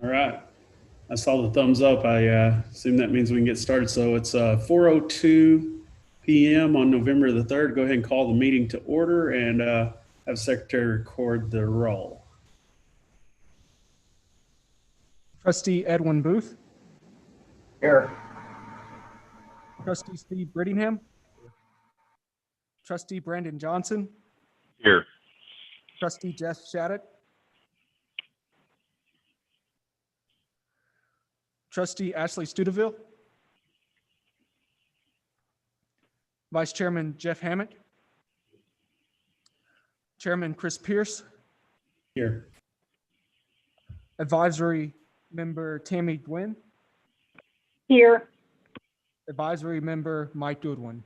All right. I saw the thumbs up. I assume that means we can get started. So it's 4:02 p.m. on November the 3rd. Go ahead and call the meeting to order and have Secretary record the roll. Trustee Edwin Booth. Here. Trustee Steve Brittingham. Trustee Brandon Johnson. Here. Trustee Jeff Shattuck. Trustee Ashley Studeville. Vice Chairman Jeff Hammack. Chairman Chris Pierce. Here. Advisory Member Tammy Gwynn. Here. Advisory Member Mike Goodwin.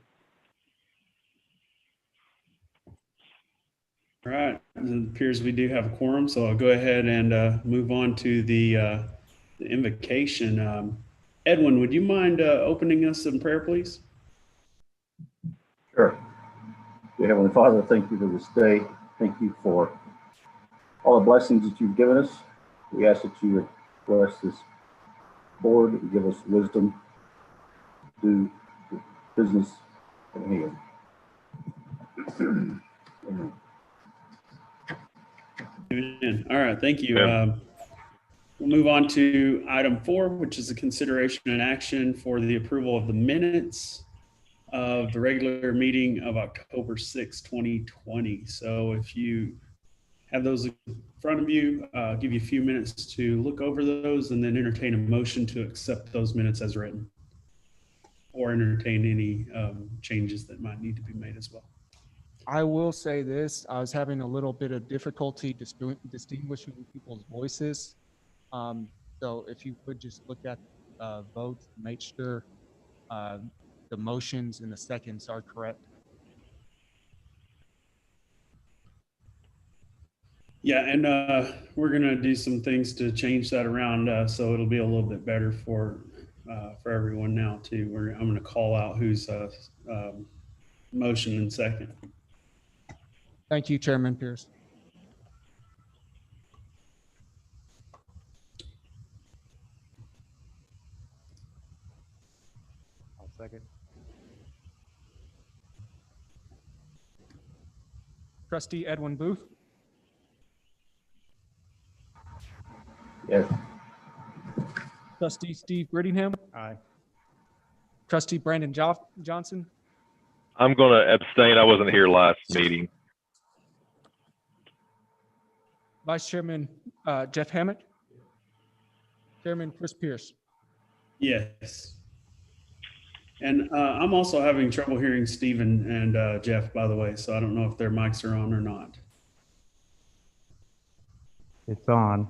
All right. It appears we do have a quorum, so I'll go ahead and move on to the invocation. Edwin, would you mind opening us in prayer, please? Sure. Dear Heavenly Father, thank you for this day. Thank you for all the blessings that you've given us. We ask that you would bless this board and give us wisdom to do the business at hand. Amen. Amen. All right. Thank you. Yeah. We'll move on to item 4, which is a consideration and action for the approval of the minutes of the regular meeting of October 6, 2020. So if you have those in front of you, I'll give you a few minutes to look over those and then entertain a motion to accept those minutes as written or entertain any changes that might need to be made as well. I will say this, I was having a little bit of difficulty distinguishing people's voices. So if you could just look at votes, make sure the motions and the seconds are correct. Yeah, and we're gonna do some things to change that around, so it'll be a little bit better for everyone now too. I'm gonna call out who's motion and second. Thank you, Chairman Pierce. I'll second. Trustee Edwin Booth. Yes. Trustee Steve Brittingham. Aye. Trustee Brandon Johnson. I'm going to abstain. I wasn't here last meeting. Vice Chairman Jeff Hammack. Chairman Chris Pierce. Yes. And I'm also having trouble hearing Stephen and Jeff, by the way, so I don't know if their mics are on or not. It's on.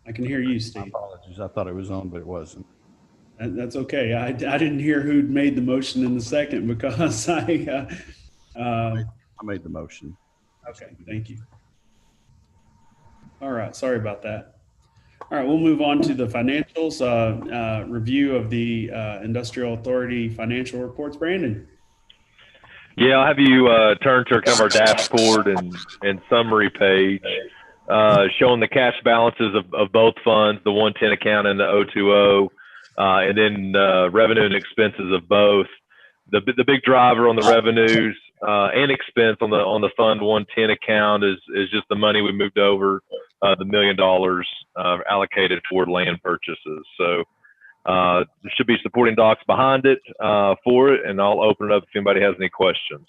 I can hear you, My Steve. apologies. I thought it was on, but it wasn't. That's okay. I didn't hear who'd made the motion in the second because I made the motion. okay, thank you. All right, sorry about that. All right, we'll move on to the financials, review of the Industrial Authority financial reports. Brandon. Yeah, I'll have you turn to kind of our dashboard and summary page, showing the cash balances of both funds, the 110 account and the 020, and then revenue and expenses of both. The big driver on the revenues and expense on the fund 110 account is just the money we moved over, the $1 million allocated toward land purchases. So there should be supporting docs behind it for it, and I'll open it up if anybody has any questions.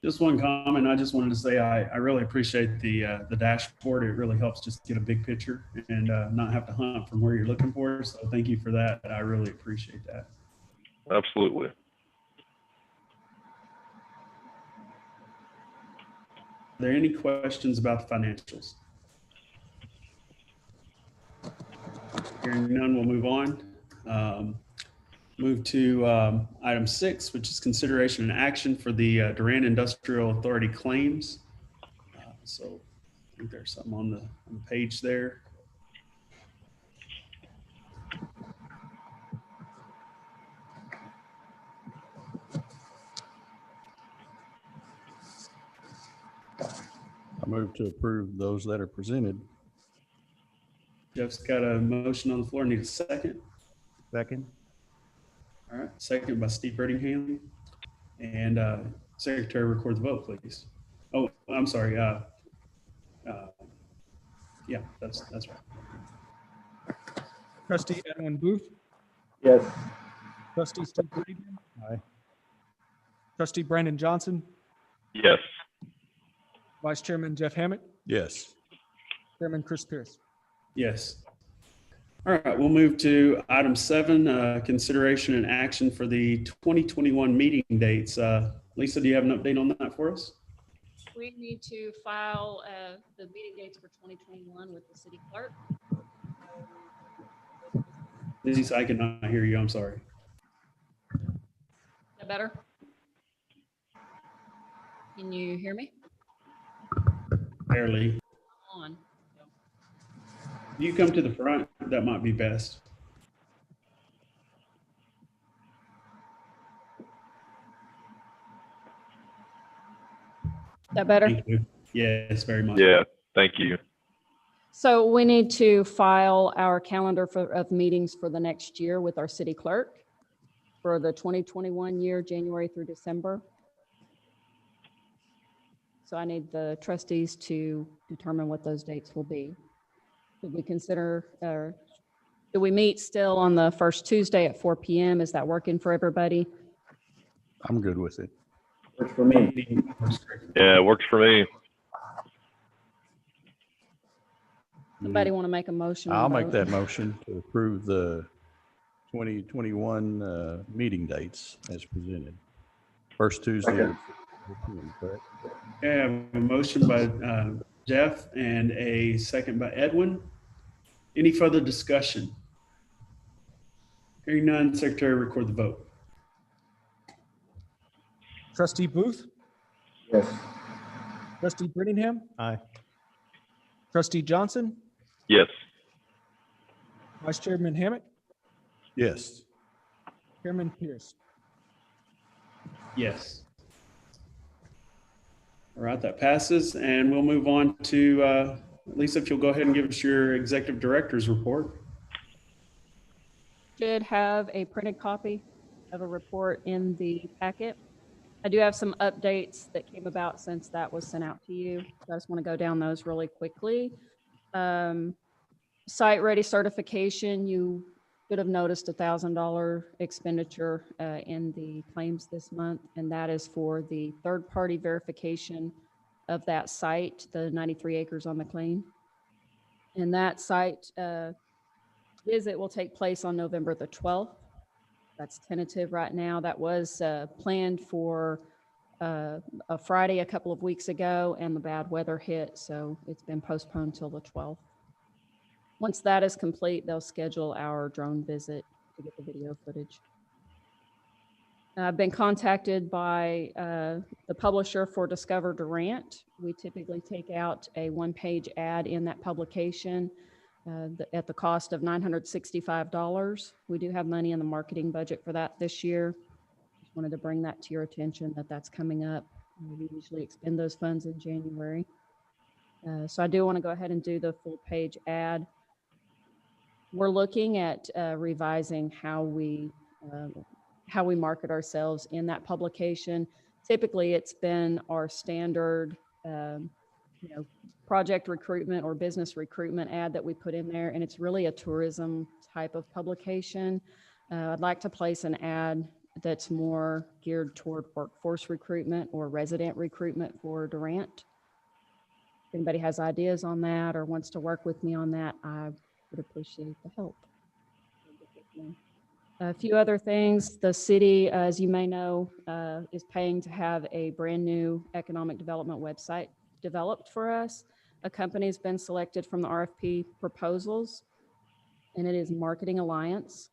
Just one comment. I just wanted to say I really appreciate the dashboard. It really helps just get a big picture and not have to hunt from where you're looking for. So thank you for that. I really appreciate that. Absolutely. Are there any questions about the financials? Hearing none, we'll move on. Move to item 6, which is consideration and action for the Durant Industrial Authority claims. So I think there's something on the page there. I move to approve those that are presented. Jeff's got a motion on the floor. Need a second. Second. All right, second by Steve Brittingham. And Secretary, record the vote, please. Oh, I'm sorry. Yeah, that's right. Trustee Edwin Booth, Yes. trustee Steve Brittingham, Aye. trustee Brandon Johnson, Yes. vice chairman Jeff Hammett, Yes. chairman Chris Pierce. Yes. All right, we'll move to item 7, consideration and action for the 2021 meeting dates. Lisa, do you have an update on that for us? We need to file the meeting dates for 2021 with the city clerk. Lisa, I cannot hear you. I'm sorry. Is that better? Can you hear me? Barely. On. You come to the front. That might be best. Is that better? Thank you. Yes, very much. Yeah. Thank you. So we need to file our calendar of meetings for the next year with our city clerk for the 2021 year, January through December. So I need the trustees to determine what those dates will be. Did we consider, do we meet still on the first Tuesday at 4 p.m.? Is that working for everybody? I'm good with it. Works for me. Yeah, it works for me. Somebody want to make a motion? and I'll make vote? that motion to approve the 2021 meeting dates as presented. First Tuesday. Second. Correct? Okay, I have a motion by Jeff and a second by Edwin. Any further discussion? Hearing none, Secretary, record the vote. Trustee Booth, Yes. trustee Brittingham, Aye. trustee Johnson, Yes. vice chairman Hammett, Yes. chairman Pierce. Yes. All right, that passes, and we'll move on to Lisa, if you'll go ahead and give us your executive director's report. Should have a printed copy of a report in the packet. I do have some updates that came about since that was sent out to you. So I just want to go down those really quickly. Site ready certification, you should have noticed $1,000 expenditure in the claims this month, and that is for the third-party verification of that site, the 93 acres on McLean. And that site visit will take place on November the 12th. That's tentative right now. That was planned for a Friday a couple of weeks ago, and the bad weather hit, so it's been postponed till the 12th. Once that is complete, they'll schedule our drone visit to get the video footage. I've been contacted by the publisher for Discover Durant. We typically take out a one-page ad in that publication at the cost of $965. We do have money in the marketing budget for that this year. Just wanted to bring that to your attention that that's coming up. We usually expend those funds in January. So I do want to go ahead and do the full page ad. We're looking at revising how we market ourselves in that publication. Typically, it's been our standard, project recruitment or business recruitment ad that we put in there, and it's really a tourism type of publication. I'd like to place an ad that's more geared toward workforce recruitment or resident recruitment for Durant. If anybody has ideas on that or wants to work with me on that, I would appreciate the help. A few other things. The city, as you may know, is paying to have a brand new economic development website developed for us. A company has been selected from the RFP proposals, and it is Marketing Alliance.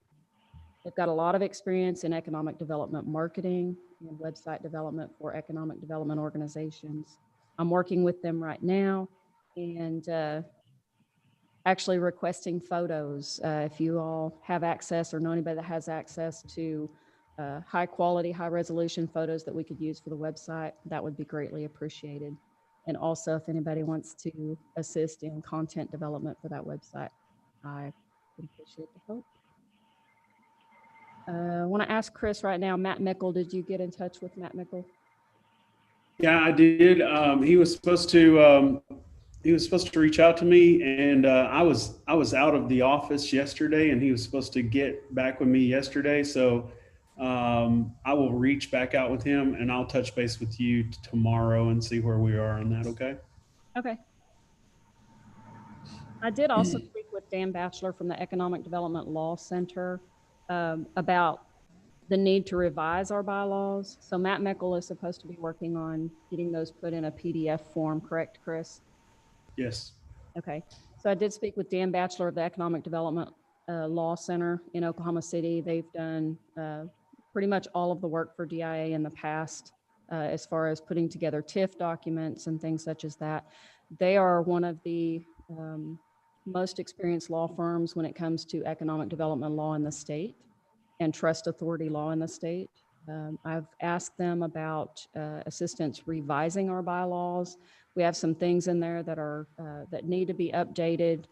They've got a lot of experience in economic development marketing and website development for economic development organizations. I'm working with them right now and actually requesting photos. If you all have access or know anybody that has access to high quality, high resolution photos that we could use for the website, that would be greatly appreciated. And also, if anybody wants to assist in content development for that website, I would appreciate the help. I want to ask Chris right now, Matt Mickle, did you get in touch with Matt Mickle? Yeah, I did. He was supposed to reach out to me, and I was out of the office yesterday, and he was supposed to get back with me yesterday. So I will reach back out with him, and I'll touch base with you tomorrow and see where we are on that. Okay. Okay. I did also speak with Dan Batchelor from the Economic Development Law Center about the need to revise our bylaws. So Matt Mickle is supposed to be working on getting those put in a PDF form, correct, Chris? Yes. Okay. So I did speak with Dan Batchelor of the Economic Development Law Center in Oklahoma City. They've done pretty much all of the work for DIA in the past as far as putting together TIF documents and things such as that. They are one of the most experienced law firms when it comes to economic development law in the state and trust authority law in the state. I've asked them about assistance revising our bylaws. We have some things in there that are that need to be updated,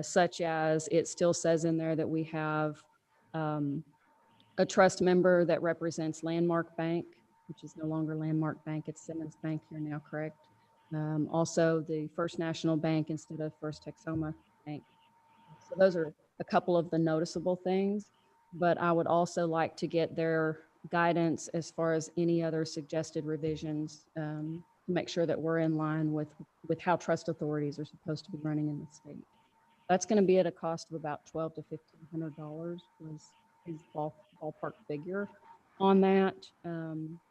such as it still says in there that we have a trust member that represents Landmark Bank, which is no longer Landmark Bank, it's Simmons Bank here now, correct? Also the First National Bank instead of First Texoma Bank. So those are a couple of the noticeable things, but I would also like to get their guidance as far as any other suggested revisions to make sure that we're in line with how trust authorities are supposed to be running in the state. That's going to be at a cost of about $1,200 to $1,500 was his ballpark figure on that.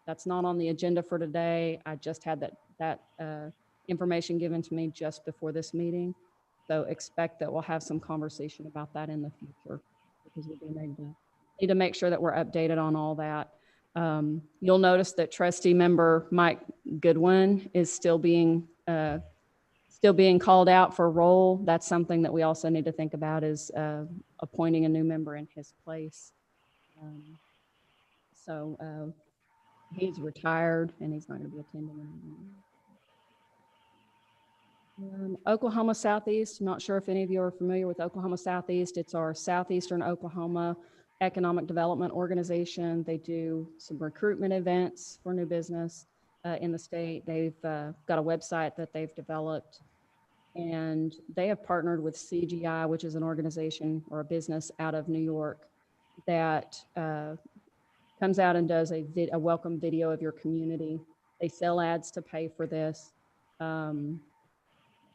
That's not on the agenda for today. I just had that information given to me just before this meeting. So expect that we'll have some conversation about that in the future because we do need to make sure that we're updated on all that. You'll notice that trustee member Mike Goodwin is still being called out for role. That's something that we also need to think about is appointing a new member in his place. So he's retired and he's not going to be attending anymore. Oklahoma Southeast, I'm not sure if any of you are familiar with Oklahoma Southeast. It's our Southeastern Oklahoma Economic Development Organization. They do some recruitment events for new business in the state. They've got a website that they've developed, and they have partnered with CGI, which is an organization or a business out of New York that comes out and does a welcome video of your community. They sell ads to pay for this.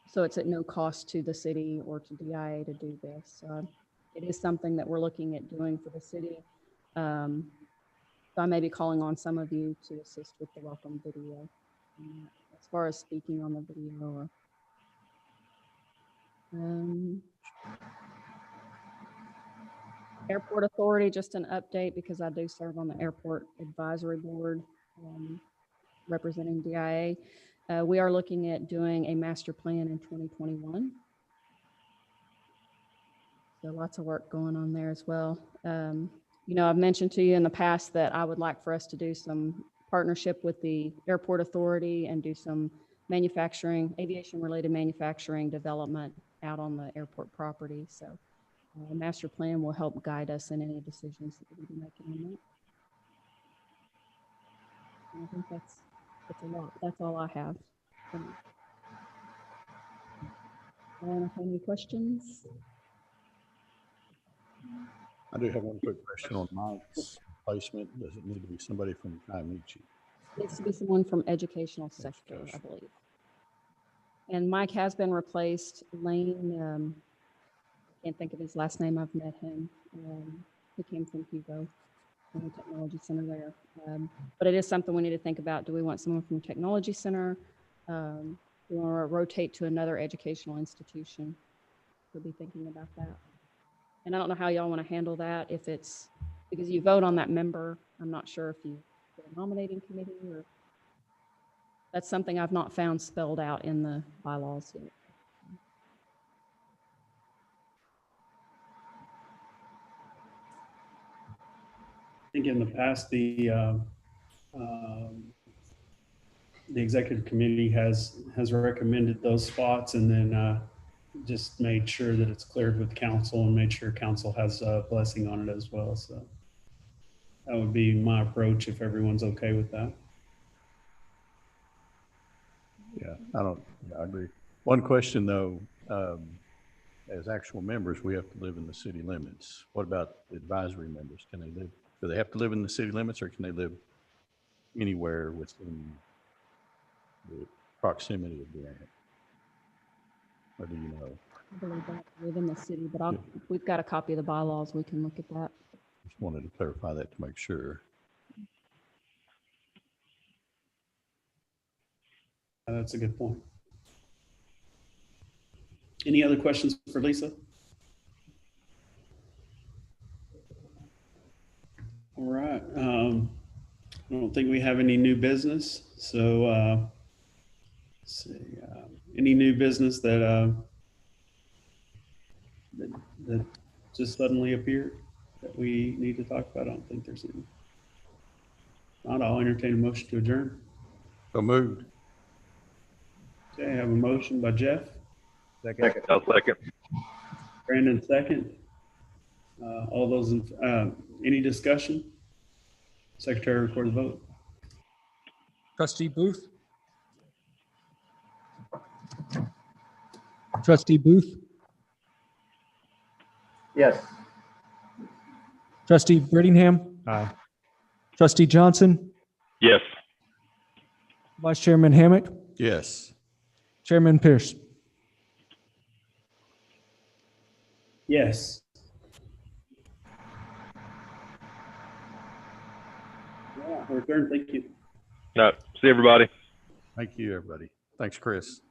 So it's at no cost to the city or to DIA to do this. It is something that we're looking at doing for the city. So I may be calling on some of you to assist with the welcome video. As far as speaking on the video. Airport Authority, just an update because I do serve on the Airport Advisory Board representing DIA. We are looking at doing a master plan in 2021. So lots of work going on there as well. You know, I've mentioned to you in the past that I would like for us to do some partnership with the Airport Authority and do some manufacturing, aviation related manufacturing development out on the airport property. So the master plan will help guide us in any decisions that we'll be making on that. And I think that's a lot. That's all I have. Any questions? I do have one quick question on Mike's placement. Does it need to be somebody from Kiamichi? It needs to be someone from educational sector, I believe. And Mike has been replaced. Lane, can't think of his last name. I've met him. He came from Hugo, from the technology center there. But it is something we need to think about. Do we want someone from the technology center? Do we want to rotate to another educational institution? We'll be thinking about that. And I don't know how y'all want to handle that. If it's because you vote on that member, I'm not sure if you get a nominating committee or that's something I've not found spelled out in the bylaws yet. I think in the past, the the executive committee has recommended those spots, and then just made sure that it's cleared with council and made sure council has a blessing on it as well. So that would be my approach if everyone's okay with that. Yeah, I agree. One question though, as actual members, we have to live in the city limits. What about advisory members? Can they live, do they have to live in the city limits, or can they live anywhere within the proximity of Durant? Or do you know? I believe that live in the city, but we've got a copy of the bylaws. We can look at that. Just wanted to clarify that to make sure. That's a good point. Any other questions for Lisa? All right. I don't think we have any new business. So let's see. Any new business that that just suddenly appeared that we need to talk about? I don't think there's any. Not, I'll entertain a motion to adjourn. So moved. Okay, I have a motion by Jeff. Second. I'll second. Brandon second. All those in, any discussion? Secretary, record the vote. Trustee Booth? Trustee Booth? Yes. Trustee Brittingham? Aye. Trustee Johnson? Yes. Vice Chairman Hammett? Yes. Chairman Pierce? Yes. Yeah, we're adjourned. Thank you. No, see everybody. Thank you, everybody. Thanks, Chris.